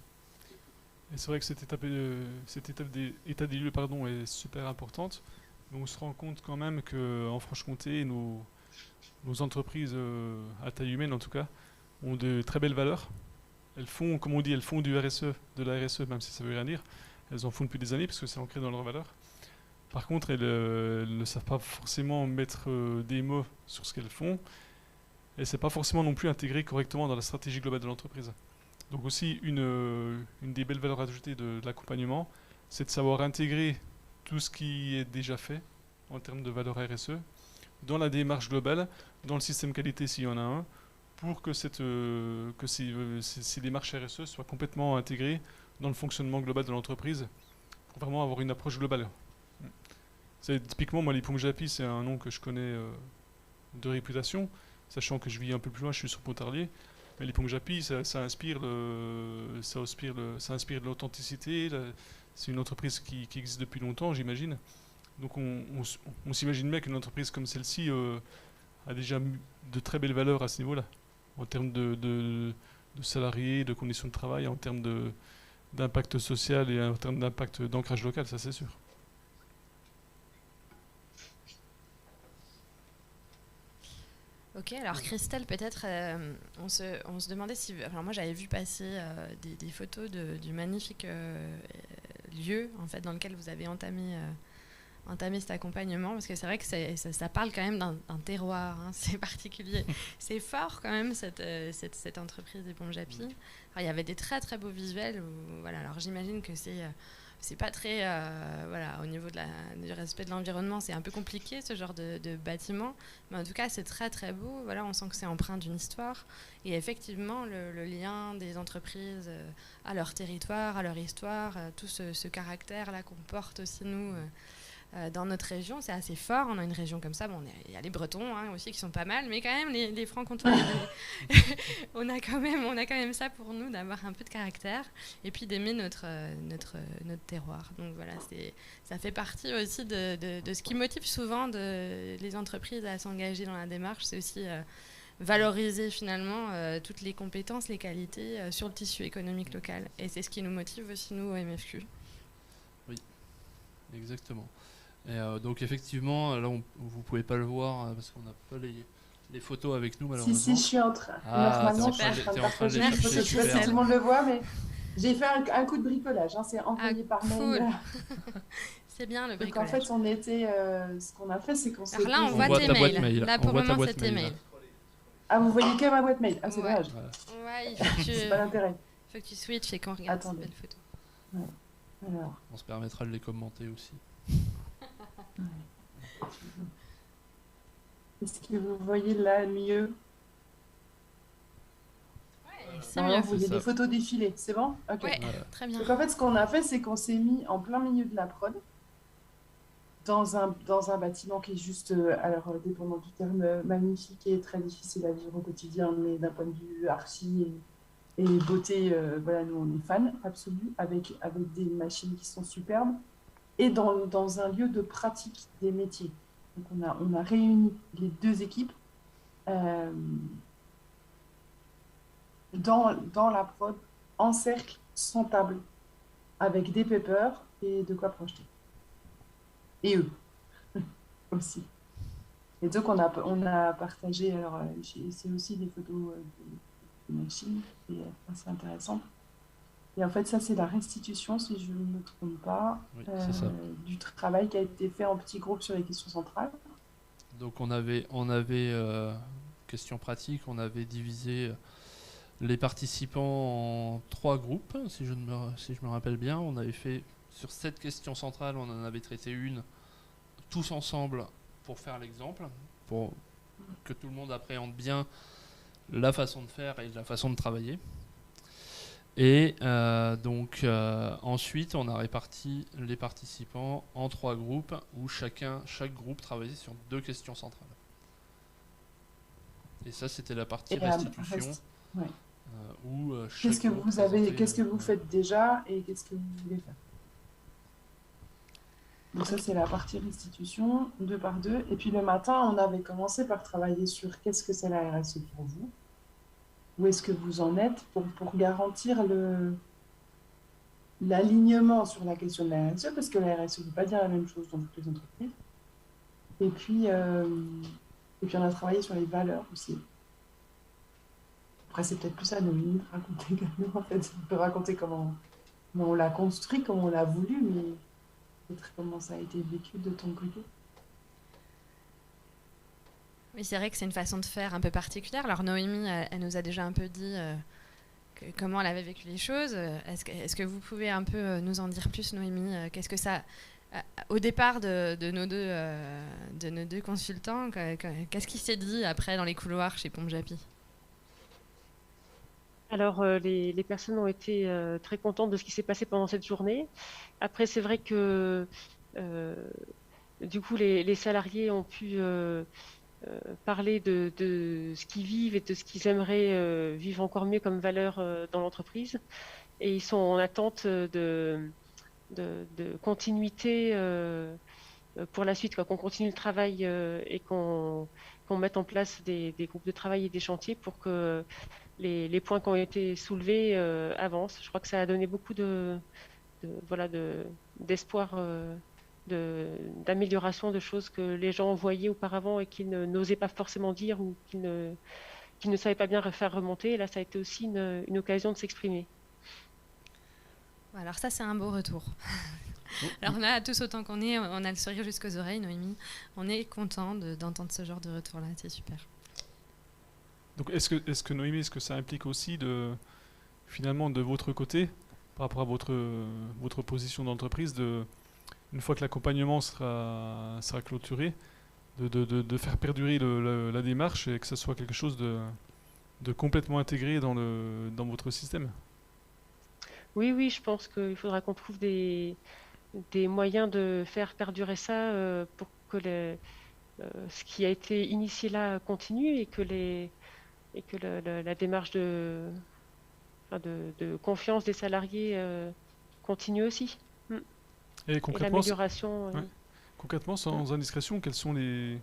Et c'est vrai que cette étape état des lieux est super importante, mais on se rend compte quand même qu'en Franche-Comté, nos entreprises à taille humaine en tout cas, ont de très belles valeurs. Elles font, comme on dit, elles font du RSE, de la RSE, même si ça veut rien dire. Elles en font depuis des années parce que c'est ancré dans leurs valeurs. Par contre, elles ne savent pas forcément mettre des mots sur ce qu'elles font. Et c'est pas forcément non plus intégré correctement dans la stratégie globale de l'entreprise. Donc aussi, une des belles valeurs ajoutées de l'accompagnement, c'est de savoir intégrer tout ce qui est déjà fait en termes de valeurs RSE dans la démarche globale, dans le système qualité s'il y en a un, pour que ces démarches RSE soient complètement intégrées dans le fonctionnement global de l'entreprise, pour vraiment avoir une approche globale. Typiquement, moi, les Ponts Japi, c'est un nom que je connais de réputation, sachant que je vis un peu plus loin, je suis sur Pontarlier. Mais les Ponts Japi, ça inspire de l'authenticité. C'est une entreprise qui existe depuis longtemps, j'imagine. Donc on s'imagine bien qu'une entreprise comme celle-ci a déjà de très belles valeurs à ce niveau-là, en termes de salariés, de conditions de travail, en termes d'impact social et en termes d'impact d'ancrage local, ça c'est sûr. Ok, alors Christelle, peut-être, on se demandait si... Alors moi, j'avais vu passer des photos du magnifique lieu, en fait, dans lequel vous avez entamé cet accompagnement, parce que c'est vrai que ça parle quand même d'un terroir, hein, c'est particulier. C'est fort quand même, cette entreprise des Pompes Japy. Alors, il y avait des très très beaux visuels. Voilà, alors j'imagine que c'est pas très... voilà, au niveau du respect de l'environnement, c'est un peu compliqué ce genre de bâtiment. Mais en tout cas, c'est très très beau. Voilà, on sent que c'est empreint d'une histoire. Et effectivement, le lien des entreprises à leur territoire, à leur histoire, tout ce caractère-là qu'on porte aussi, nous... dans notre région, c'est assez fort. On a une région comme ça. Bon, il y a les Bretons hein, aussi qui sont pas mal, mais quand même les Francs-Comtois, on a quand même ça pour nous d'avoir un peu de caractère et puis d'aimer notre terroir. Donc voilà, ça fait partie aussi de ce qui motive souvent les entreprises à s'engager dans la démarche. C'est aussi valoriser finalement toutes les compétences, les qualités sur le tissu économique local. Et c'est ce qui nous motive aussi nous au MFQ. Oui, exactement. Et donc effectivement, là vous pouvez pas le voir parce qu'on n'a pas les photos avec nous malheureusement. Si, je suis en train. Normalement, je suis en train de partager les une photo. Je ne sais pas si tout le monde le voit, mais j'ai fait un coup de bricolage. Hein, c'est envoyé par mail. C'est bien le bricolage. Donc en fait, on était. Ce qu'on a fait, c'est qu'on s'est. Alors là, on voit tes mails. Là, pour le moment, c'est tes mails. Ah, vous voyez que ma boîte mail. Ah, c'est dommage. Ouais, il faut que tu... c'est pas l'intérêt. Il faut que tu switches et qu'on regarde ces belles photos. Ouais. Alors. On se permettra de les commenter aussi. Est-ce que vous voyez là mieux? C'est mieux. Vous voyez des photos défilées, c'est bon? Ok. Ouais, très bien. Donc en fait, ce qu'on a fait, c'est qu'on s'est mis en plein milieu de la prod, dans un bâtiment qui est juste, alors dépendant du terme, magnifique et très difficile à vivre au quotidien, mais d'un point de vue archi et beauté, voilà, nous on est fans absolus, avec des machines qui sont superbes, et dans un lieu de pratique des métiers. Donc on a réuni les deux équipes dans la prod, en cercle, sans table, avec des papers et de quoi projeter. Et eux aussi. Et donc on a partagé, alors c'est aussi des photos de machines, c'est assez intéressant. Et en fait, ça, c'est la restitution, si je ne me trompe pas, oui, du travail qui a été fait en petits groupes sur les questions centrales. Donc on avait question pratique, on avait divisé les participants en 3 groupes, si je me rappelle bien. On avait fait, sur 7 questions centrales, on en avait traité une, tous ensemble, pour faire l'exemple, pour que tout le monde appréhende bien la façon de faire et la façon de travailler. Et donc ensuite on a réparti les participants en 3 groupes où chaque groupe travaillait sur 2 questions centrales. Et ça c'était la partie restitution où qu'est-ce que vous faites déjà et qu'est-ce que vous voulez faire. Donc ça c'est la partie restitution 2 par 2 et puis le matin on avait commencé par travailler sur qu'est-ce que c'est la RSE pour vous. Où est-ce que vous en êtes pour garantir l'alignement sur la question de la RSE, parce que la RSE ne veut pas dire la même chose dans toutes les entreprises. Et puis on a travaillé sur les valeurs aussi. Après, c'est peut-être plus à Noémie de raconter que nous, en fait. On peut raconter comment on l'a construit, comment on l'a voulu, mais peut-être comment ça a été vécu de ton côté. Oui, c'est vrai que c'est une façon de faire un peu particulière. Alors Noémie, elle nous a déjà un peu dit comment elle avait vécu les choses. Est-ce que vous pouvez un peu nous en dire plus, Noémie? Qu'est-ce que ça, au départ de nos deux consultants, qu'est-ce qui s'est dit après dans les couloirs chez Pompes Japy? Alors, les personnes ont été très contentes de ce qui s'est passé pendant cette journée. Après, c'est vrai que du coup, les salariés ont pu parler de ce qu'ils vivent et de ce qu'ils aimeraient vivre encore mieux comme valeur dans l'entreprise. Et ils sont en attente de continuité pour la suite, qu'on continue le travail et qu'on mette en place des groupes de travail et des chantiers pour que les points qui ont été soulevés avancent. Je crois que ça a donné beaucoup d'espoir d'amélioration de choses que les gens voyaient auparavant et qu'ils n'osaient pas forcément dire ou qu'ils ne savaient pas bien faire remonter. Et là, ça a été aussi une occasion de s'exprimer. Alors ça, c'est un beau retour. Alors là, tous autant qu'on est, on a le sourire jusqu'aux oreilles, Noémie. On est content d'entendre ce genre de retour-là, c'est super. Donc est-ce que Noémie, est-ce que ça implique aussi finalement de votre côté, par rapport à votre position d'entreprise, une fois que l'accompagnement sera clôturé, de faire perdurer la démarche et que ce soit quelque chose de complètement intégré dans votre système? Oui, je pense qu'il faudra qu'on trouve des moyens de faire perdurer ça pour que ce qui a été initié là continue et que la démarche de confiance des salariés continue aussi. Et Et concrètement, l'amélioration. ouais. Concrètement, sans indiscrétion, quelles sont les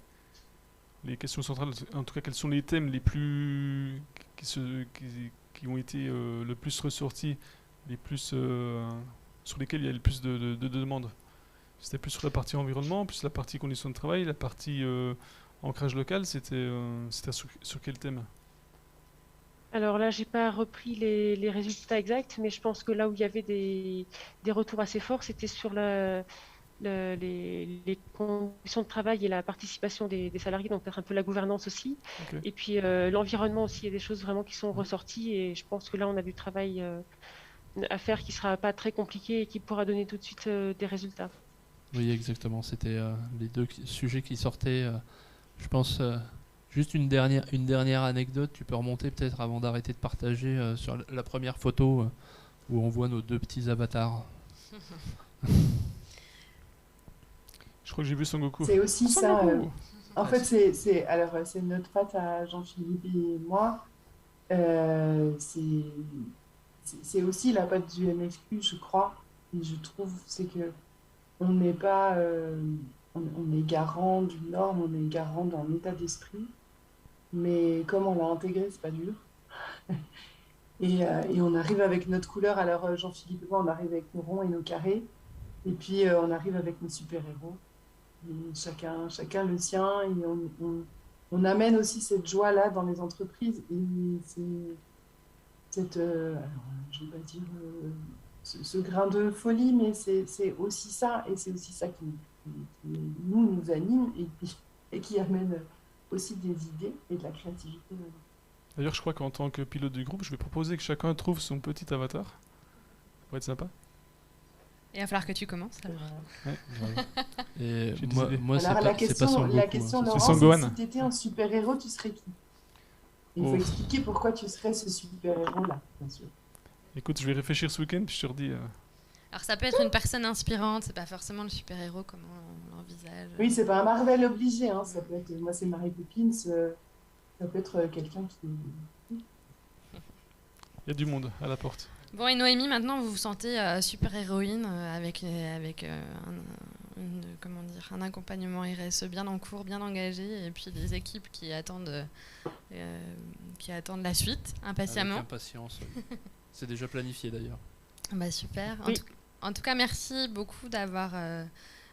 questions centrales, en tout cas, quels sont les thèmes les plus qui ont été le plus ressortis, les plus sur lesquels il y a le plus de demandes? C'était plus sur la partie environnement, plus la partie conditions de travail, la partie ancrage local, c'était sur quel thème? Alors là, j'ai pas repris les résultats exacts, mais je pense que là où il y avait des retours assez forts, c'était sur les conditions de travail et la participation des salariés, donc peut-être un peu la gouvernance aussi. Ok. Et puis l'environnement aussi, il y a des choses vraiment qui sont ressorties et je pense que là, on a du travail à faire qui sera pas très compliqué et qui pourra donner tout de suite des résultats. Oui, exactement. C'était les deux sujets qui sortaient. Je pense juste une dernière anecdote. Tu peux remonter peut-être avant d'arrêter de partager sur la première photo où on voit nos deux petits avatars. Je crois que j'ai vu Son Goku. C'est aussi Son ça. Goku. En fait, c'est notre patte à Jean-Philippe et moi. C'est aussi la patte du MFQ, je crois. Et je trouve, c'est que on n'est pas, on est garant d'une norme, on est garant d'un état d'esprit. Mais comme on l'a intégré, c'est pas dur. Et on arrive avec notre couleur. Alors Jean-Philippe et moi, on arrive avec nos ronds et nos carrés. Et puis on arrive avec nos super-héros. Et chacun le sien. Et on amène aussi cette joie-là dans les entreprises. Et alors, je ne vais pas dire ce grain de folie, mais c'est aussi ça. Et c'est aussi ça qui nous anime et qui amène aussi des idées et de la créativité. D'ailleurs, je crois qu'en tant que pilote du groupe, je vais proposer que chacun trouve son petit avatar. Ça pourrait être sympa. Il va falloir que tu commences. Alors. Ouais, Voilà. Et J'ai des moi, idées. moi c'est Alors pas, la c'est pas Son Goku, la hein. question C'est Laurent, Sangohan. c'est si tu étais un super-héros, tu serais qui? Il faut Oh. expliquer pourquoi tu serais ce super-héros-là, bien sûr. Écoute, je vais réfléchir ce week-end, puis je te redis. Alors ça peut être une personne inspirante, c'est pas forcément le super-héros comme on l'envisage. Oui, c'est pas un Marvel obligé, hein. Ça peut être, moi c'est Mary Poppins, ça peut être quelqu'un qui... Il y a du monde à la porte. Bon, et Noémie, maintenant vous vous sentez super-héroïne avec comment dire, un accompagnement RSE bien en cours, bien engagé, et puis des équipes qui attendent la suite impatiemment. Avec impatience. Oui. C'est déjà planifié d'ailleurs. Bah super. Oui. En tout cas, merci beaucoup d'avoir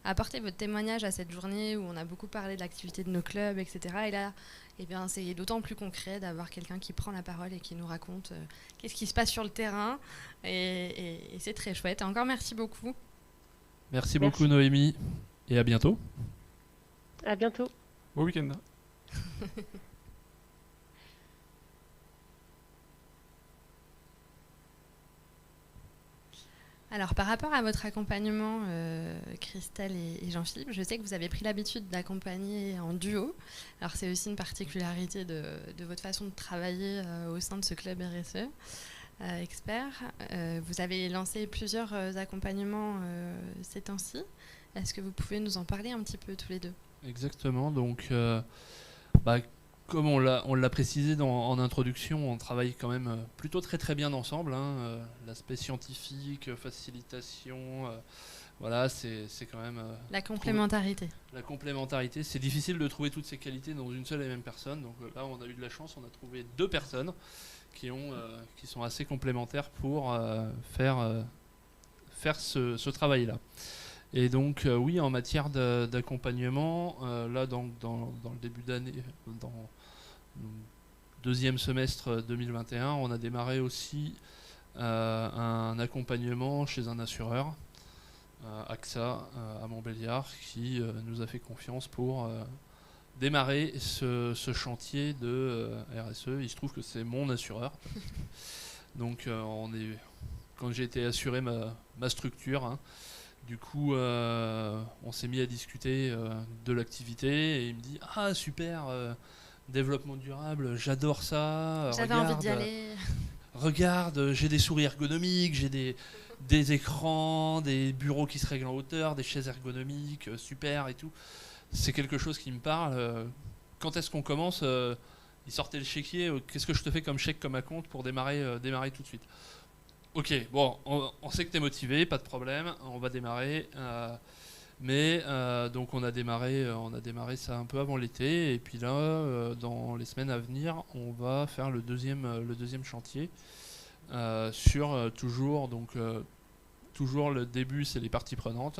apporté votre témoignage à cette journée où on a beaucoup parlé de l'activité de nos clubs, etc. Et là, eh bien, c'est d'autant plus concret d'avoir quelqu'un qui prend la parole et qui nous raconte qu'est-ce qui se passe sur le terrain. Et c'est très chouette. Encore merci beaucoup. Merci beaucoup Noémie et à bientôt. À bientôt. Bon week-end. Alors, par rapport à votre accompagnement, Christelle et Jean-Philippe, je sais que vous avez pris l'habitude d'accompagner en duo. Alors, c'est aussi une particularité de votre façon de travailler au sein de ce club RSE expert. Vous avez lancé plusieurs accompagnements ces temps-ci. Est-ce que vous pouvez nous en parler un petit peu tous les deux? Exactement. Donc, comme on l'a précisé en introduction, on travaille quand même plutôt très bien ensemble. Hein, l'aspect scientifique, facilitation, voilà, c'est quand même... La complémentarité. La complémentarité, c'est difficile de trouver toutes ces qualités dans une seule et même personne. Donc là, on a eu de la chance, on a trouvé deux personnes qui sont assez complémentaires pour faire ce travail-là. Et donc, oui, en matière d'accompagnement, là, dans le début d'année, dans le deuxième semestre 2021, on a démarré aussi un accompagnement chez un assureur, AXA, à Montbéliard, qui nous a fait confiance pour démarrer ce chantier de RSE. Il se trouve que c'est mon assureur. Donc, quand j'ai été assuré ma structure, hein, du coup, on s'est mis à discuter de l'activité et il me dit « Ah, super, développement durable, j'adore ça. J'avais envie d'y aller. Regarde, j'ai des souris ergonomiques, j'ai des écrans, des bureaux qui se règlent en hauteur, des chaises ergonomiques, super et tout. C'est quelque chose qui me parle. Quand est-ce qu'on commence Il sortait le chéquier. Qu'est-ce que je te fais comme chèque, comme acompte pour démarrer tout de suite ? Ok, bon, on sait que tu es motivé, pas de problème, on va démarrer. Donc on a démarré ça un peu avant l'été, et puis là, dans les semaines à venir, on va faire le deuxième chantier sur toujours le début, c'est les parties prenantes.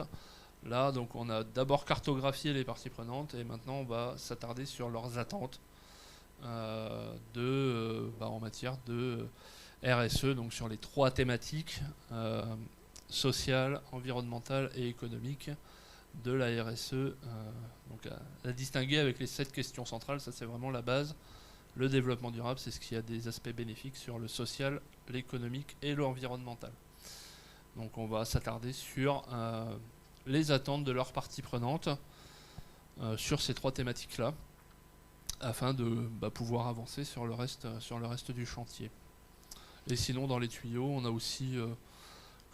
Là, donc on a d'abord cartographié les parties prenantes, et maintenant on va s'attarder sur leurs attentes en matière de RSE, donc sur les 3 thématiques sociale, environnementale et économique de la RSE, donc à distinguer avec les 7 questions centrales. Ça, c'est vraiment la base. Le développement durable, c'est ce qui a des aspects bénéfiques sur le social, l'économique et l'environnemental. Donc on va s'attarder sur les attentes de leurs parties prenantes sur ces 3 thématiques-là, afin de pouvoir avancer sur le reste du chantier. Et sinon, dans les tuyaux, on a aussi,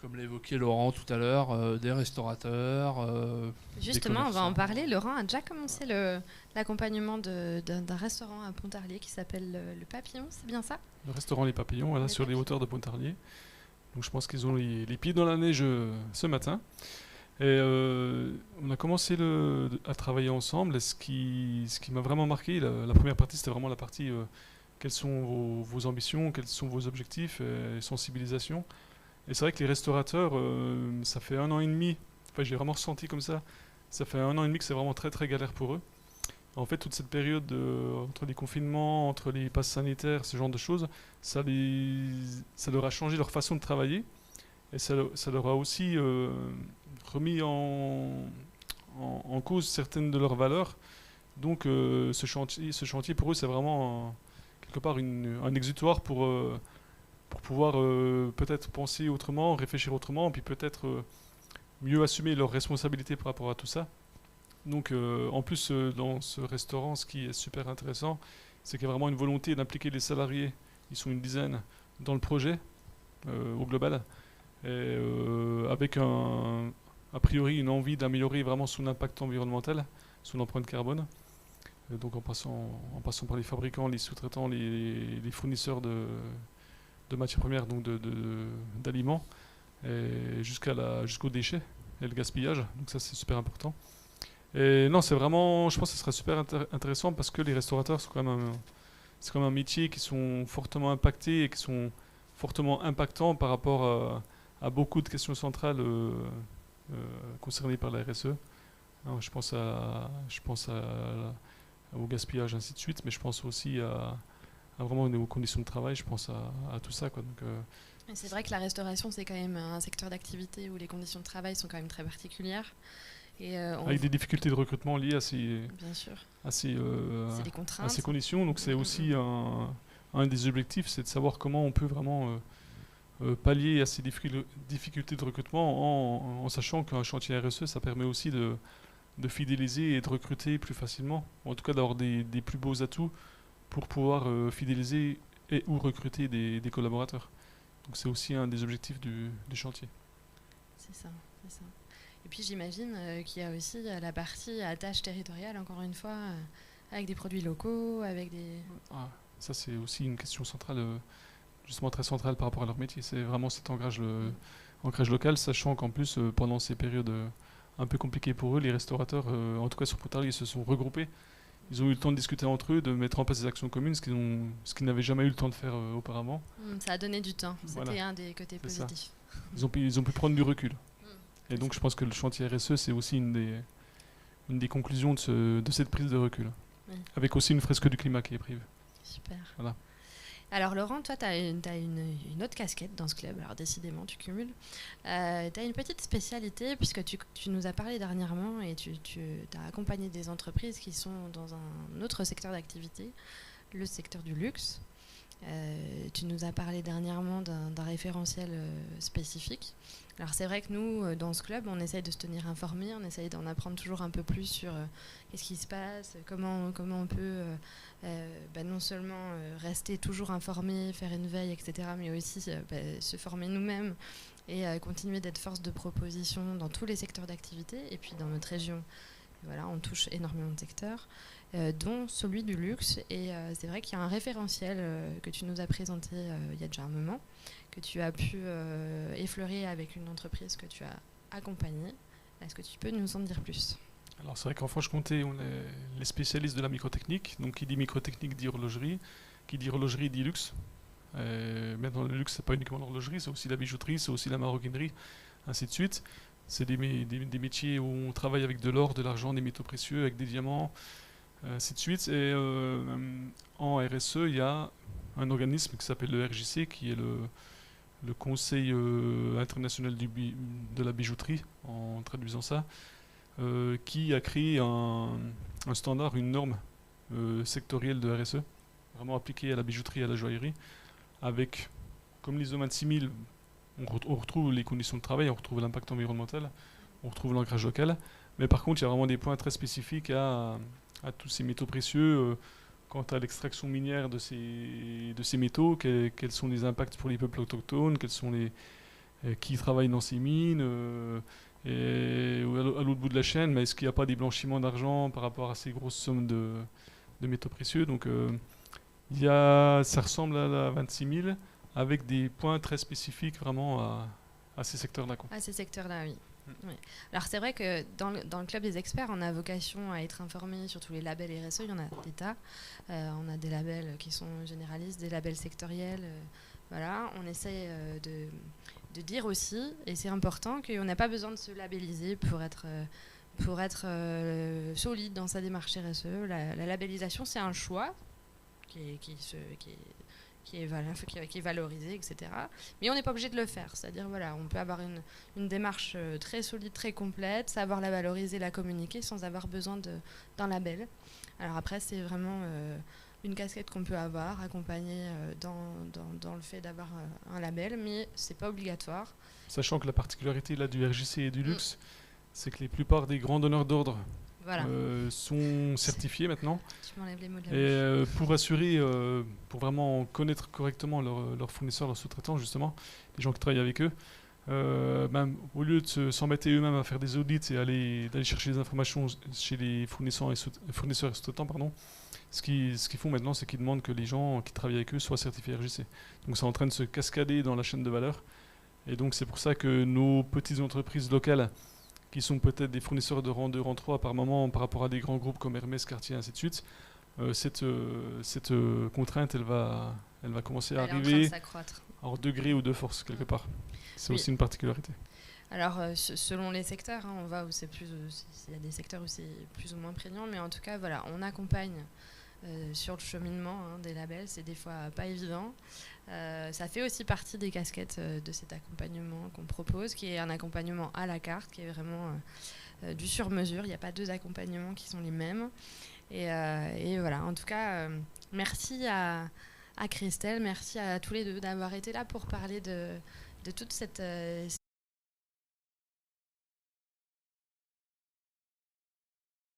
comme l'évoquait Laurent tout à l'heure, des restaurateurs. Justement, on va en parler. Laurent a déjà commencé l'accompagnement d'un restaurant à Pontarlier qui s'appelle Le Papillon, c'est bien ça ? Le restaurant Les Papillons, voilà, sur les hauteurs de Pontarlier. Donc je pense qu'ils ont les pieds dans la neige ce matin. Et on a commencé à travailler ensemble. Et ce qui m'a vraiment marqué, la première partie, c'était vraiment la partie quelles sont vos ambitions, quels sont vos objectifs et sensibilisation. Et c'est vrai que les restaurateurs, ça fait 1 an et demi, enfin j'ai vraiment ressenti comme ça fait 1 an et demi que c'est vraiment très très galère pour eux. En fait, toute cette période entre les confinements, entre les passes sanitaires, ce genre de choses, ça leur a changé leur façon de travailler. Et ça leur a aussi remis en cause certaines de leurs valeurs. Donc ce chantier pour eux, c'est vraiment quelque part un exutoire pour pouvoir peut-être penser autrement, réfléchir autrement, puis peut-être mieux assumer leurs responsabilités par rapport à tout ça. Donc en plus, dans ce restaurant, ce qui est super intéressant, c'est qu'il y a vraiment une volonté d'impliquer les salariés, ils sont une dizaine, dans le projet au global, et avec a priori une envie d'améliorer vraiment son impact environnemental, son empreinte carbone. Donc en passant par les fabricants, les sous-traitants, les fournisseurs de matières premières, donc d'aliments, et jusqu'aux déchets et le gaspillage. Donc ça, c'est super important. Et non, c'est vraiment, je pense que ce serait super intéressant parce que les restaurateurs c'est quand même un métier qui sont fortement impactés et qui sont fortement impactants par rapport à beaucoup de questions centrales concernées par la RSE. Alors, je pense au gaspillage, ainsi de suite, mais je pense aussi à vraiment aux conditions de travail, je pense à tout ça, quoi. Donc, c'est vrai que la restauration, c'est quand même un secteur d'activité où les conditions de travail sont quand même très particulières. Et avec des difficultés de recrutement liées à ces conditions. Donc c'est aussi un des objectifs, c'est de savoir comment on peut vraiment pallier à ces difficultés de recrutement en sachant qu'un chantier RSE, ça permet aussi de fidéliser et de recruter plus facilement, en tout cas d'avoir des plus beaux atouts pour pouvoir fidéliser et ou recruter des collaborateurs. Donc c'est aussi un des objectifs du chantier. C'est ça. Et puis j'imagine qu'il y a aussi la partie attache territoriale, encore une fois, avec des produits locaux, avec des... Ça c'est aussi une question centrale, justement très centrale par rapport à leur métier. C'est vraiment cet ancrage local, sachant qu'en plus, pendant ces périodes un peu compliquées pour eux, les restaurateurs, en tout cas sur Pontarlier, se sont regroupés. Ils ont eu le temps de discuter entre eux, de mettre en place des actions communes, ce qu'ils n'avaient jamais eu le temps de faire auparavant. Ça a donné du temps, c'était voilà. un des côtés positifs. Ils ont pu prendre du recul. Et donc je pense que le chantier RSE, c'est aussi une des conclusions de cette prise de recul. Oui. Avec aussi une fresque du climat qui est prévue. Super. Voilà. Alors Laurent, toi, tu as une autre casquette dans ce club. Alors décidément, tu cumules. Tu as une petite spécialité puisque tu nous as parlé dernièrement et tu as accompagné des entreprises qui sont dans un autre secteur d'activité, le secteur du luxe. Tu nous as parlé dernièrement d'un référentiel spécifique. Alors c'est vrai que nous, dans ce club, on essaye de se tenir informés, on essaye d'en apprendre toujours un peu plus sur qu'est-ce qui se passe, comment on peut non seulement rester toujours informé, faire une veille, etc., mais aussi se former nous-mêmes et continuer d'être force de proposition dans tous les secteurs d'activité. Et puis dans notre région, voilà, on touche énormément de secteurs, dont celui du luxe. Et c'est vrai qu'il y a un référentiel que tu nous as présenté il y a déjà un moment, que tu as pu effleurer avec une entreprise que tu as accompagnée. Est-ce que tu peux nous en dire plus ? Alors c'est vrai qu'en Franche-Comté, on est les spécialistes de la microtechnique. Donc qui dit microtechnique dit horlogerie, qui dit horlogerie dit luxe. Maintenant le luxe, c'est pas uniquement l'horlogerie, c'est aussi la bijouterie, c'est aussi la maroquinerie, ainsi de suite. C'est des métiers où on travaille avec de l'or, de l'argent, des métaux précieux, avec des diamants, ainsi de suite. Et en RSE, il y a un organisme qui s'appelle le RJC, qui est le Conseil international de la bijouterie, en traduisant ça, qui a créé un standard, une norme sectorielle de RSE, vraiment appliquée à la bijouterie et à la joaillerie, avec, comme l'ISO 26000, on retrouve les conditions de travail, on retrouve l'impact environnemental, on retrouve l'ancrage local, mais par contre il y a vraiment des points très spécifiques à tous ces métaux précieux, quant à l'extraction minière de ces métaux, quels sont les impacts pour les peuples autochtones, quels sont qui travaillent dans ces mines, et à l'autre bout de la chaîne, mais est-ce qu'il n'y a pas des blanchiments d'argent par rapport à ces grosses sommes de métaux précieux. Donc ça ressemble à la 26000 avec des points très spécifiques vraiment à ces secteurs-là. À ces secteurs-là, oui. Oui. Alors c'est vrai que dans le club des experts, on a vocation à être informé sur tous les labels RSE. Il y en a des tas. On a des labels qui sont généralistes, des labels sectoriels. Voilà, on essaie de dire aussi, et c'est important, qu'on n'a pas besoin de se labelliser pour être solide dans sa démarche RSE. La labellisation, c'est un choix qui est valorisé, etc. Mais on n'est pas obligé de le faire. C'est-à-dire, voilà, on peut avoir une démarche très solide, très complète, savoir la valoriser, la communiquer sans avoir besoin d'un label. Alors après, c'est vraiment une casquette qu'on peut avoir, accompagnée dans le fait d'avoir un label, mais c'est pas obligatoire. Sachant que la particularité là, du RJC et du luxe, c'est que les plupart des grands donneurs d'ordre sont certifiés maintenant. Tu m'enlèves les mots de la bouche. Et pour assurer, pour vraiment connaître correctement leurs fournisseurs, leurs sous-traitants, justement, les gens qui travaillent avec eux, au lieu de s'embêter eux-mêmes à faire des audits et d'aller chercher des informations chez les fournisseurs et sous-traitants, ce qu'ils font maintenant, c'est qu'ils demandent que les gens qui travaillent avec eux soient certifiés RJC. Donc c'est en train de se cascader dans la chaîne de valeur. Et donc c'est pour ça que nos petites entreprises locales, qui sont peut-être des fournisseurs de rang 2, rang 3 par moment par rapport à des grands groupes comme Hermès, Cartier, ainsi de suite, cette contrainte, elle va commencer à arriver en degré ou de force quelque part. C'est aussi une particularité. Alors, selon les secteurs, on va où il y a des secteurs où c'est plus ou moins prégnant, mais en tout cas, voilà, on accompagne sur le cheminement des labels, c'est des fois pas évident. Ça fait aussi partie des casquettes de cet accompagnement qu'on propose, qui est un accompagnement à la carte, qui est vraiment du sur-mesure. Il n'y a pas deux accompagnements qui sont les mêmes. Et voilà, en tout cas, merci à Christelle, merci à tous les deux d'avoir été là pour parler de toute cette